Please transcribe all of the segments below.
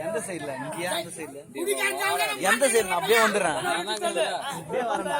எந்த சைடுல இங்கயா அந்த சைடுல எந்த சைடு அப்படியே வந்துடுறேன் அப்படியே வரேன்டா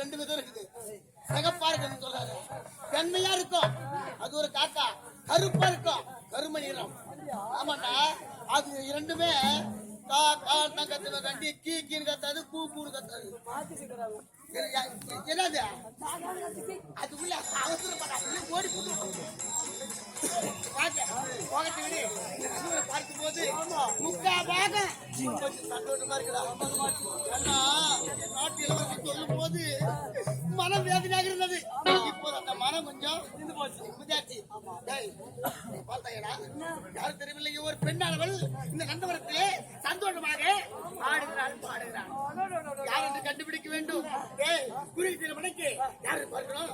ரெண்டு விதம் இருக்குது. சிகப்பா இருக்குன்னு சொல்றாரு, வெண்மையா இருக்கும் அது ஒரு காக்கா, கருப்பா இருக்கும் கரும நிறம். ஆமாண்டா, அது இரண்டுமே கத்துறது, ரெண்டு கீன்னு கத்தாது, கூன்னு கத்தாது. என்னது அதுக்குள்ள அவசரப்பட்ட ஓடி பார்க்கும் போது முக்கா பாகம் சந்தோஷமா இருக்கிறார். நாட்டு இளவரசி சொல்லும் போது மனம் வேதனையாக இருந்தது. இப்போது அந்த மனம் கொஞ்சம் முதியாச்சு. பார்த்தாயடா, யாரும் தெரியவில்லை, ஒரு பெண்ணானவள் இந்த நந்தவனத்திலே சந்தோஷமாக ஆடுகிறாள் பாடுகிறாள். யார் என்று கண்டுபிடிக்க வேண்டும். குறிப்பிட்ட மணிக்கு யாரு பார்க்கணும்.